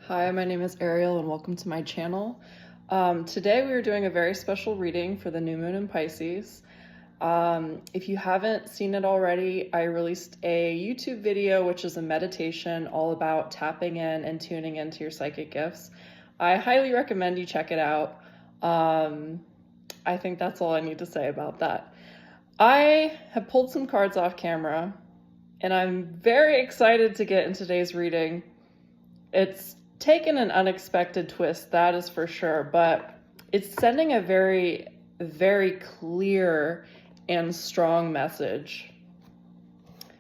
Hi, my name is Ariel and welcome to my channel. Today we are doing a very special reading for the new moon in Pisces. If you haven't seen it already, I released a YouTube video which is a meditation all about tapping in and tuning into your psychic gifts. I highly recommend you check it out. I think that's all I need to say about that. I have pulled some cards off camera and I'm very excited to get in today's reading. It's taken an unexpected twist, that is for sure, but it's sending a very, very clear and strong message,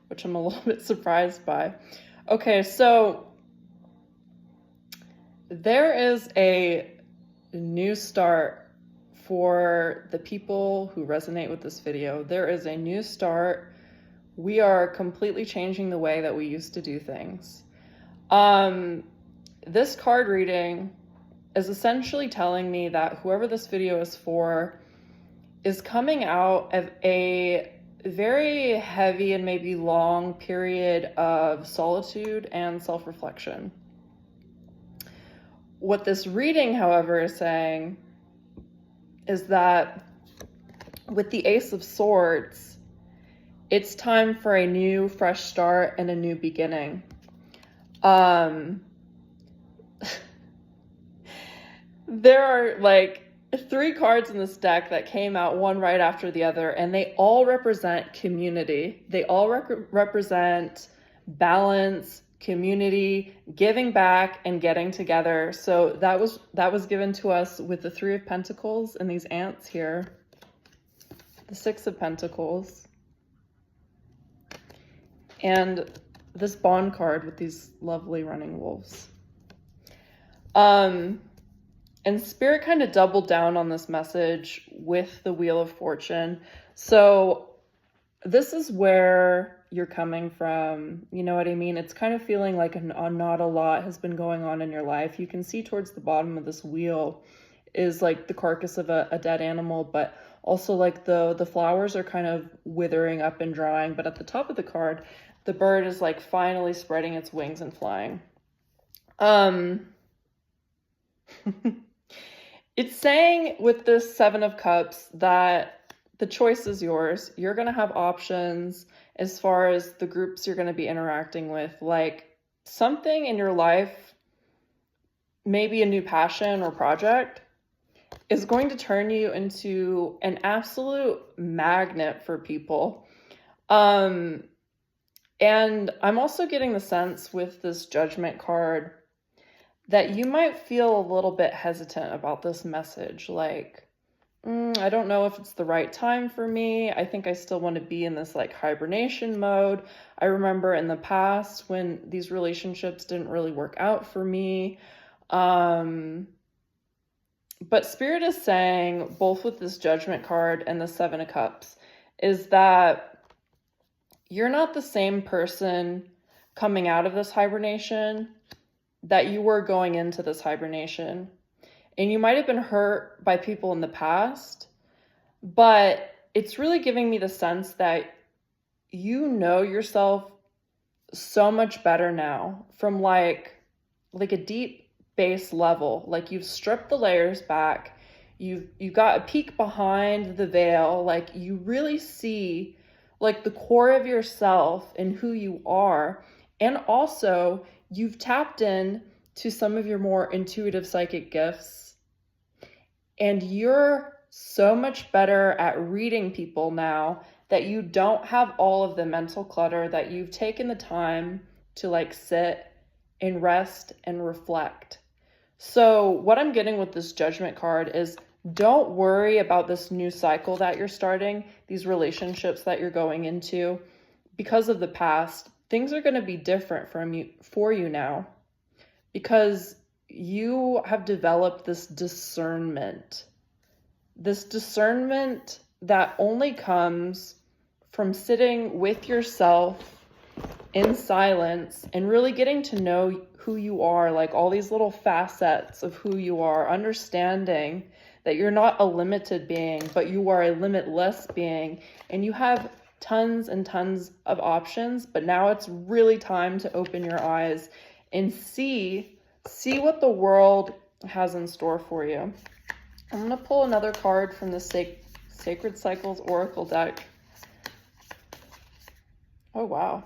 which I'm a little bit surprised by. Okay, so there is a new start for the people who resonate with this video. There is a new start. We are completely changing the way that we used to do things. This card reading is essentially telling me that whoever this video is for is coming out of a very heavy and maybe long period of solitude and self-reflection. What this reading, however, is saying is that with the Ace of Swords, it's time for a new, fresh start and a new beginning. There are like 3 cards in this deck that came out one right after the other, and they all represent community. They all represent balance, community, giving back, and getting together. So that was given to us with the 3 of Pentacles and these ants here, the 6 of Pentacles, and this Bond card with these lovely running wolves. And Spirit kind of doubled down on this message with the Wheel of Fortune. So this is where you're coming from. You know what I mean? It's kind of feeling like not a lot has been going on in your life. You can see towards the bottom of this wheel is like the carcass of a dead animal, but also like the flowers are kind of withering up and drying. But at the top of the card, the bird is like finally spreading its wings and flying. It's saying with this 7 of Cups that the choice is yours. You're going to have options as far as the groups you're going to be interacting with. Like something in your life, maybe a new passion or project, is going to turn you into an absolute magnet for people. And I'm also getting the sense with this Judgment card that you might feel a little bit hesitant about this message. Like, I don't know if it's the right time for me. I think I still want to be in this like hibernation mode. I remember in the past when these relationships didn't really work out for me. But Spirit is saying, both with this Judgment card and the 7 of Cups, is that you're not the same person coming out of this hibernation that you were going into this hibernation. And you might have been hurt by people in the past, but it's really giving me the sense that you know yourself so much better now from like a deep base level. Like you've stripped the layers back. You've got a peek behind the veil. Like you really see like the core of yourself and who you are. And also you've tapped in to some of your more intuitive psychic gifts, and you're so much better at reading people now that you don't have all of the mental clutter, that you've taken the time to like sit and rest and reflect. So what I'm getting with this Judgment card is, don't worry about this new cycle that you're starting, these relationships that you're going into. Because of the past, things are going to be different for you now, because you have developed this discernment that only comes from sitting with yourself in silence and really getting to know who you are, like all these little facets of who you are, understanding that you're not a limited being, but you are a limitless being, and you have tons and tons of options. But now it's really time to open your eyes and see See what the world has in store for you. I'm going to pull another card from the Sacred Cycles Oracle deck. Oh, wow.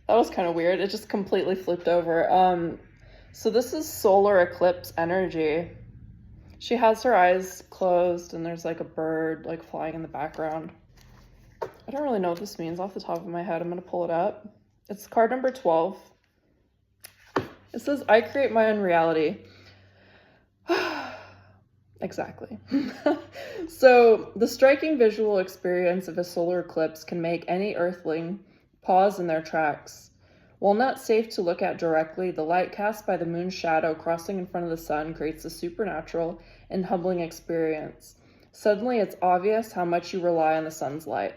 That was kind of weird. It just completely flipped over. So this is solar eclipse energy. She has her eyes closed and there's like a bird like flying in the background. I don't really know what this means off the top of my head. I'm going to pull it up. It's card number 12. It says, I create my own reality. Exactly. So the striking visual experience of a solar eclipse can make any earthling pause in their tracks. While not safe to look at directly, the light cast by the moon's shadow crossing in front of the sun creates a supernatural and humbling experience. Suddenly, it's obvious how much you rely on the sun's light.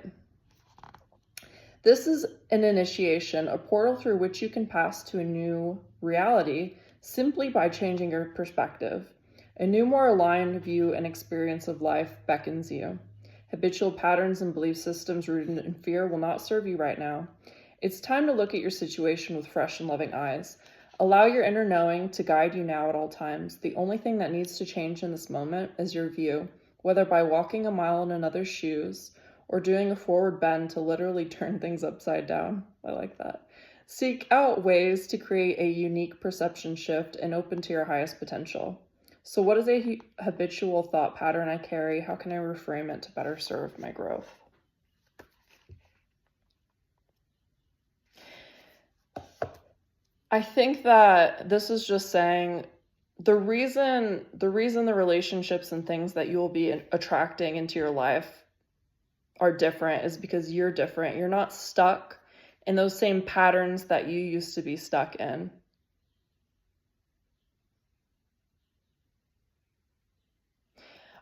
This is an initiation, a portal through which you can pass to a new reality simply by changing your perspective. A new, more aligned view and experience of life beckons you. Habitual patterns and belief systems rooted in fear will not serve you right now. It's time to look at your situation with fresh and loving eyes. Allow your inner knowing to guide you now at all times. The only thing that needs to change in this moment is your view, whether by walking a mile in another's shoes or doing a forward bend to literally turn things upside down. I like that. Seek out ways to create a unique perception shift and open to your highest potential. So what is a habitual thought pattern I carry? How can I reframe it to better serve my growth? I think that this is just saying the reason the relationships and things that you will be attracting into your life are different is because you're different. You're not stuck in those same patterns that you used to be stuck in.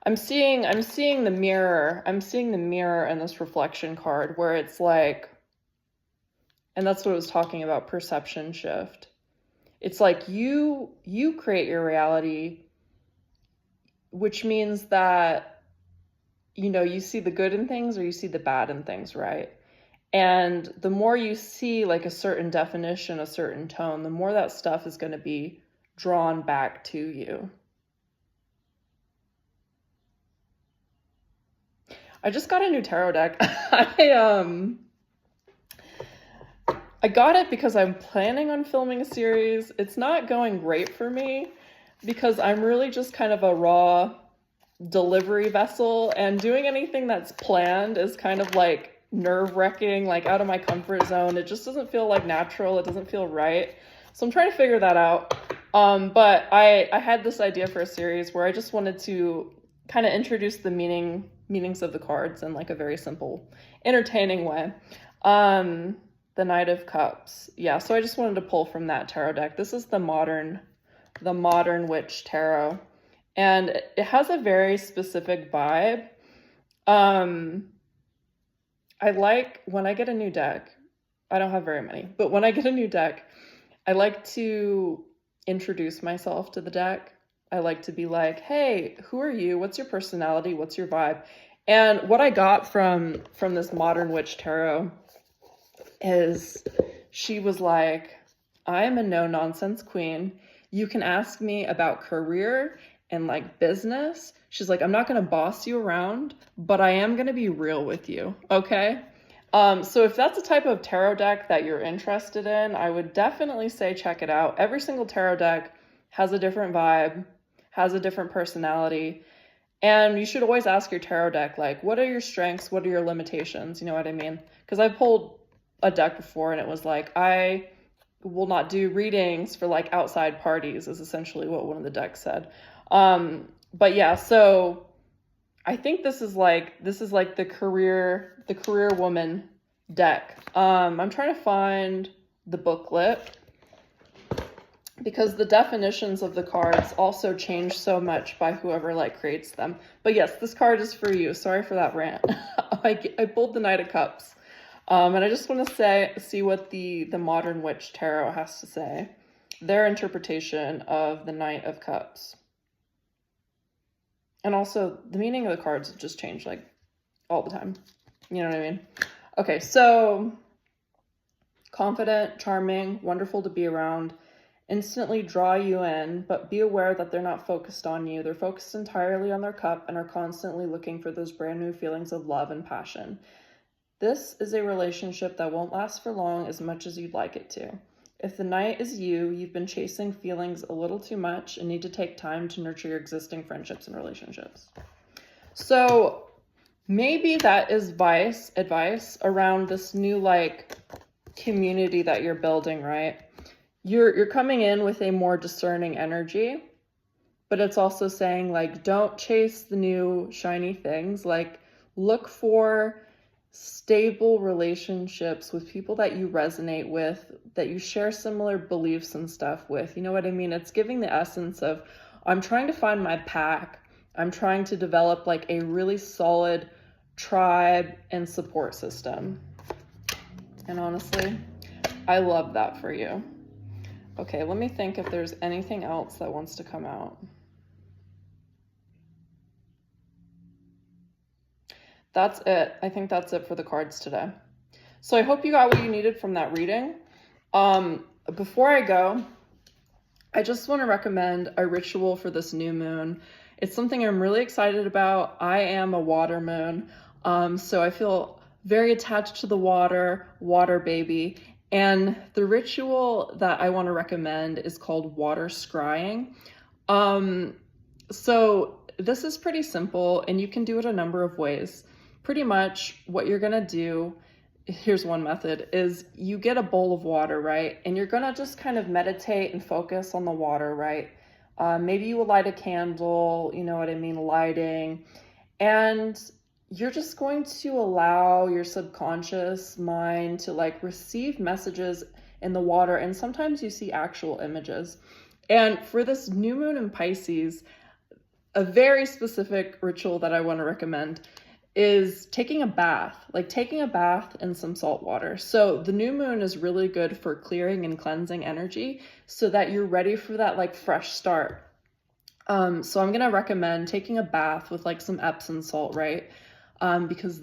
I'm seeing the mirror. I'm seeing the mirror in this reflection card where it's like, and that's what it was talking about, perception shift. It's like you create your reality, which means that, you know, you see the good in things or you see the bad in things, right? And the more you see like a certain definition, a certain tone, the more that stuff is going to be drawn back to you. I just got a new tarot deck. I got it because I'm planning on filming a series. It's not going great for me because I'm really just kind of a raw delivery vessel, and doing anything that's planned is kind of like nerve-wracking, like out of my comfort zone. It just doesn't feel like natural. It doesn't feel right. So I'm trying to figure that out. But I had this idea for a series where I just wanted to kind of introduce the meanings of the cards in like a very simple, entertaining way. The Knight of Cups. Yeah, so I just wanted to pull from that tarot deck. This is the Modern Witch Tarot. And it has a very specific vibe. I like when I get a new deck, I don't have very many, but when I get a new deck, I like to introduce myself to the deck. I like to be like, hey, who are you? What's your personality? What's your vibe? And what I got from this Modern Witch Tarot is she was like, I am a no-nonsense queen. You can ask me about career and like business. She's like, I'm not going to boss you around, but I am going to be real with you. Okay. So if that's a type of tarot deck that you're interested in, I would definitely say check it out. Every single tarot deck has a different vibe, has a different personality. And you should always ask your tarot deck, like, what are your strengths? What are your limitations? You know what I mean? Because I pulled a deck before and it was like, I will not do readings for like outside parties is essentially what one of the decks said. But yeah, so I think this is like the career woman deck. I'm trying to find the booklet because the definitions of the cards also change so much by whoever like creates them. But yes, this card is for you. Sorry for that rant. I pulled the Knight of Cups. And I just want to see what the Modern Witch Tarot has to say. Their interpretation of the Knight of Cups. And also, the meaning of the cards just change, like, all the time. You know what I mean? Okay, so, confident, charming, wonderful to be around, instantly draw you in, but be aware that they're not focused on you. They're focused entirely on their cup and are constantly looking for those brand new feelings of love and passion. This is a relationship that won't last for long as much as you'd like it to. If the Knight is you, you've been chasing feelings a little too much and need to take time to nurture your existing friendships and relationships. So maybe that is advice around this new like community that you're building, right? You're coming in with a more discerning energy, but it's also saying like, don't chase the new shiny things. Like, look for stable relationships with people that you resonate with, that you share similar beliefs and stuff with. You know what I mean? It's giving the essence of, I'm trying to find my pack. I'm trying to develop like a really solid tribe and support system. And honestly, I love that for you. Okay, let me think if there's anything else that wants to come out. That's it. I think that's it for the cards today. So I hope you got what you needed from that reading. Before I go, I just want to recommend a ritual for this new moon. It's something I'm really excited about. I am a water moon, so I feel very attached to the water baby. And the ritual that I want to recommend is called water scrying. So this is pretty simple and you can do it a number of ways. Pretty much what you're gonna do, here's one method, is you get a bowl of water, right? And you're gonna just kind of meditate and focus on the water, right? Maybe you will light a candle, you know what I mean, lighting, and you're just going to allow your subconscious mind to like receive messages in the water. And sometimes you see actual images. And for this new moon in Pisces, a very specific ritual that I want to recommend is taking a bath, like taking a bath in some salt water. So the new moon is really good for clearing and cleansing energy so that you're ready for that like fresh start. So I'm going to recommend taking a bath with like some Epsom salt, right? Because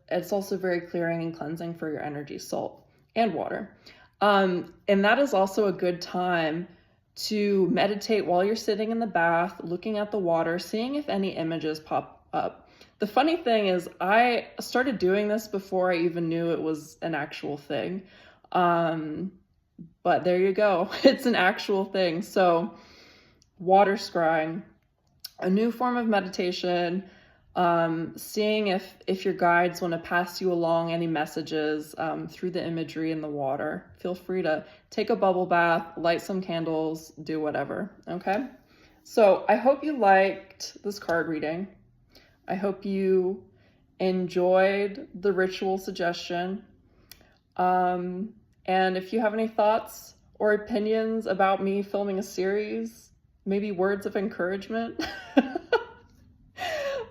it's also very clearing and cleansing for your energy, salt and water. And that is also a good time to meditate while you're sitting in the bath, looking at the water, seeing if any images pop up. The funny thing is I started doing this before I even knew it was an actual thing. But there you go. It's an actual thing. So water scrying, a new form of meditation, seeing if your guides want to pass you along any messages through the imagery in the water. Feel free to take a bubble bath, light some candles, do whatever, okay? So I hope you liked this card reading. I hope you enjoyed the ritual suggestion. And if you have any thoughts or opinions about me filming a series, maybe words of encouragement,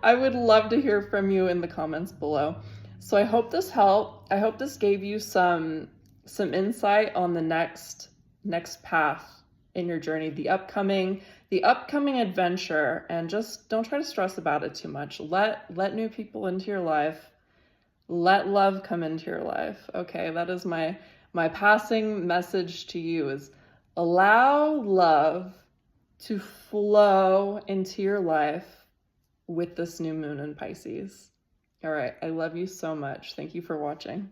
I would love to hear from you in the comments below. So I hope this helped. I hope this gave you some insight on the next path in your journey, the upcoming adventure, and just don't try to stress about it too much. Let new people into your life. Let love come into your life. Okay, that is my passing message to you, is allow love to flow into your life with this new moon in Pisces. All right, I love you so much. Thank you for watching.